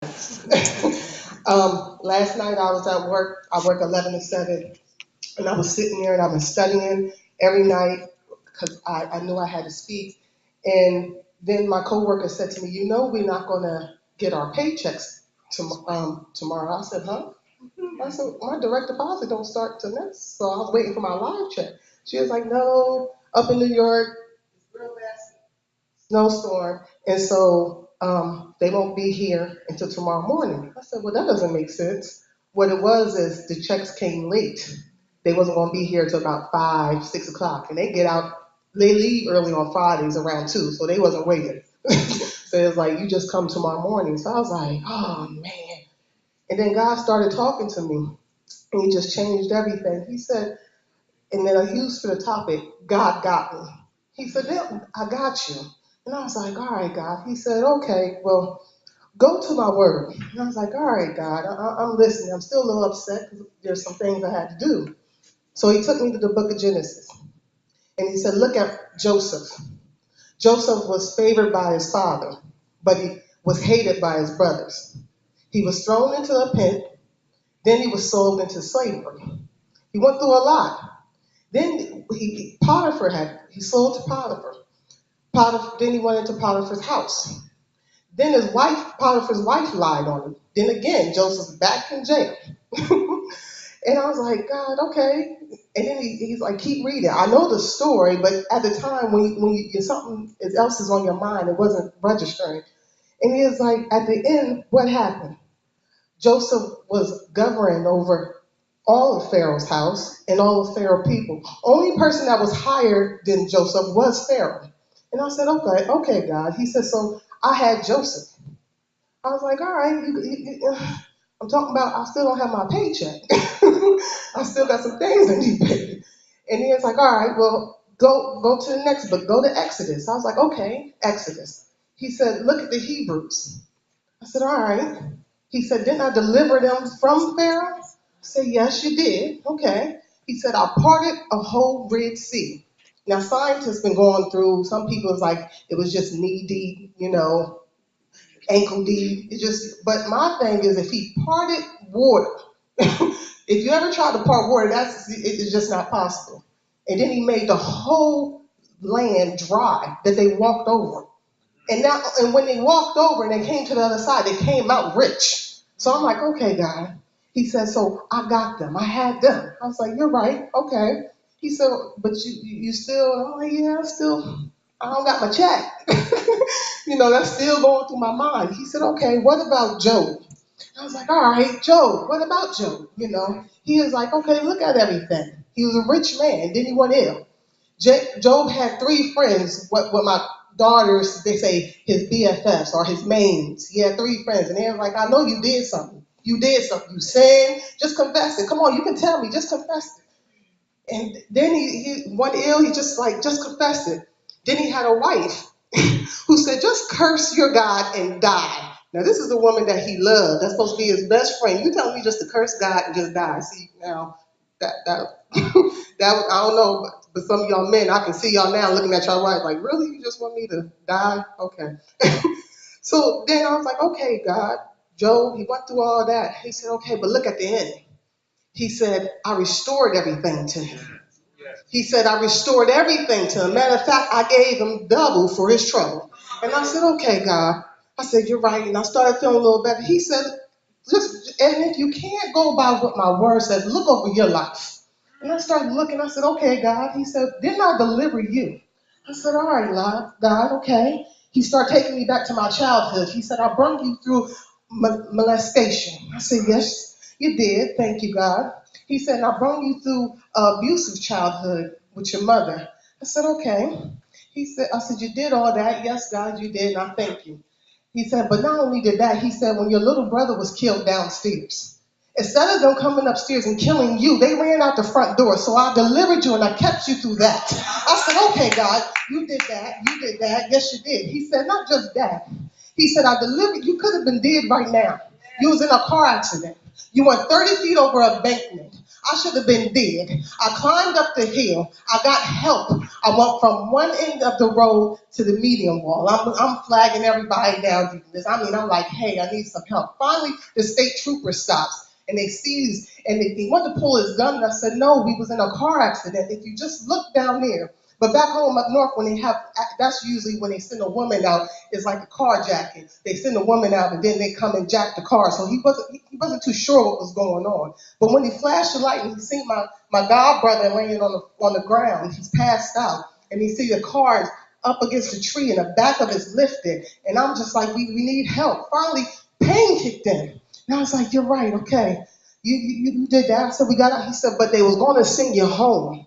Last night I was at work. I work 11 to 7, and I was sitting there and I've been studying every night because I knew I had to speak. And then my coworker said to me, "You know, we're not going to get our paychecks tomorrow." I said, "Huh?" I said, "My direct deposit don't start till next." So I was waiting for my live check. She was like, "No, up in New York, real bad snowstorm, and so they won't be here until tomorrow morning." I said, "Well, that doesn't make sense." What it was is the checks came late. They wasn't going to be here till about 5, 6 o'clock, and they get out. They leave early on Fridays around 2, so they wasn't waiting. So it was like, "You just come tomorrow morning." So I was like, "Oh man!" And then God started talking to me, and He just changed everything. He said, and then I used for the topic, "God got me." He said, "Yeah, I got you." And I was like, "All right, God." He said, "Okay, well, go to my word." And I was like, "All right, God, I'm listening. I'm still a little upset because there's some things I had to do." So he took me to the book of Genesis. And he said, "Look at Joseph. Joseph was favored by his father, but he was hated by his brothers. He was thrown into a pit. Then he was sold into slavery. He went through a lot. Then he sold to Potiphar. Then he went into Potiphar's house. Then Potiphar's wife lied on him. Then again, Joseph's back in jail. And I was like, "God, okay." And then he's like, "Keep reading." I know the story, but at the time something else is on your mind, it wasn't registering. And he was like, at the end, what happened? Joseph was governing over all of Pharaoh's house and all of Pharaoh's people. Only person that was higher than Joseph was Pharaoh. And I said, "Okay, okay, God." He said, "So I had Joseph." I was like, "All right, I'm talking about I still don't have my paycheck. I still got some things I need paid." And he was like, "All right, well, go to the next book. Go to Exodus." I was like, "Okay, Exodus." He said, "Look at the Hebrews." I said, "All right." He said, "Didn't I deliver them from Pharaoh?" I said, "Yes, you did." "Okay." He said, "I parted a whole Red Sea." Now, scientists been going through, some people is like, it was just knee deep, ankle deep. But my thing is, if he parted water, if you ever try to part water, it's just not possible. And then he made the whole land dry that they walked over. And when they walked over and they came to the other side, they came out rich. So I'm like, "Okay, God." He said, "So I got them. I had them." I was like, "You're right. Okay." He said, "But you still," I'm like, "Yeah, I don't got my check." That's still going through my mind. He said, "Okay, what about Job?" I was like, "All right, Job, what about Job?" He was like, "Okay, look at everything. He was a rich man. Then he went ill. Job had 3 friends, what my daughters, they say his BFFs or his mains. He had 3 friends, and they were like, 'I know you did something. You did something. You sinned. Just confess it. Come on, you can tell me. Just confess it.' And then he went ill. He just confessed it. Then he had a wife who said, 'Just curse your God and die.' Now, this is the woman that he loved. That's supposed to be his best friend. You telling me just to curse God and just die? See, now, that that I don't know, but some of y'all men, I can see y'all now looking at your wife like, really? You just want me to die? Okay." So then I was like, "Okay, God." Job, he went through all that. He said, "Okay, but look at the end." He said, "I restored everything to him." He said, "I restored everything to him. Matter of fact, I gave him double for his trouble." And I said, "Okay, God." I said, "You're right." And I started feeling a little better. He said, "And if you can't go by what my word says, look over your life." And I started looking. I said, "Okay, God." He said, "Didn't I deliver you?" I said, "All right, God, okay." He started taking me back to my childhood. He said, "I brought you through molestation." I said, "Yes, you did. Thank you, God." He said, "I brought you through abusive childhood with your mother." I said, "Okay." I said, "You did all that." "Yes, God, you did, and I thank you." He said, "But not only did that," he said, "when your little brother was killed downstairs, instead of them coming upstairs and killing you, they ran out the front door. So I delivered you and I kept you through that." I said, "Okay, God, you did that. You did that. Yes, you did." He said, "Not just that." He said, "I delivered. You could have been dead right now. You was in a car accident. You went 30 feet over an embankment. I should have been dead. I climbed up the hill. I got help. I went from one end of the road to the median wall. I'm flagging everybody down. I'm like, hey, I need some help. Finally, the state trooper stops and they sees and they want to pull his gun. And I said, no, we was in a car accident. If you just look down there. But back home up north, when they have, that's usually when they send a woman out, it's like a carjacking. They send a woman out and then they come and jack the car. So he wasn't too sure what was going on. But when he flashed the light and he seen my god brother laying on the ground, he's passed out, and he see the car up against the tree and the back of it's lifted. And I'm just like, we need help. Finally, pain kicked in. And I was like, you're right, okay. You did that. I said, we got out. He said, but they was going to send you home.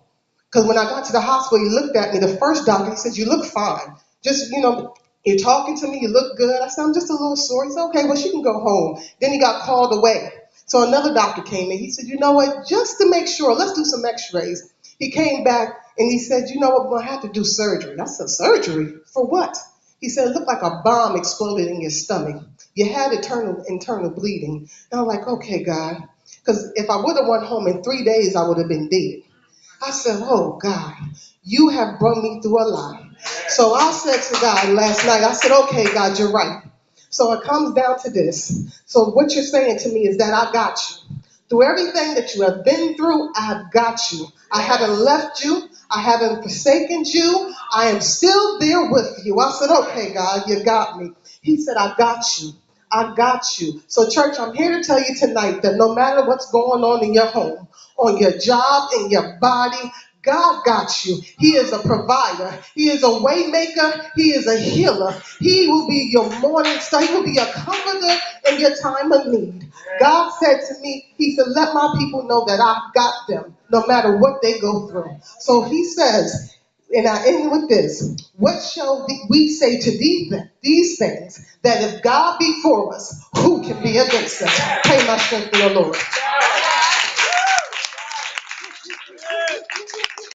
Because when I got to the hospital, he looked at me, the first doctor, he said, you look fine. Just, you're talking to me, you look good. I said, I'm just a little sore. He said, okay, well, she can go home. Then he got called away. So another doctor came in. He said, you know what, just to make sure, let's do some x-rays. He came back and he said, you know what, we're going to have to do surgery. I said, surgery? For what? He said, it looked like a bomb exploded in your stomach. You had internal bleeding. And I'm like, okay, God. Because if I would have went home in 3 days, I would have been dead. I said, oh God, you have brought me through a lot. So I said to God last night, I said, okay, God, you're right. So it comes down to this. So what you're saying to me is that I got you. Through everything that you have been through, I've got you. I haven't left you. I haven't forsaken you. I am still there with you. I said, okay, God, you got me. He said, I got you. I got you. So, church, I'm here to tell you tonight that no matter what's going on in your home, on your job, in your body, God got you. He is a provider. He is a way maker. He is a healer. He will be your morning star. He will be a comforter in your time of need. God said to me, he said, let my people know that I've got them no matter what they go through. So he says, and I end with this, what shall we say to these things, that if God be for us, who can be against us? Pray my strength in the Lord.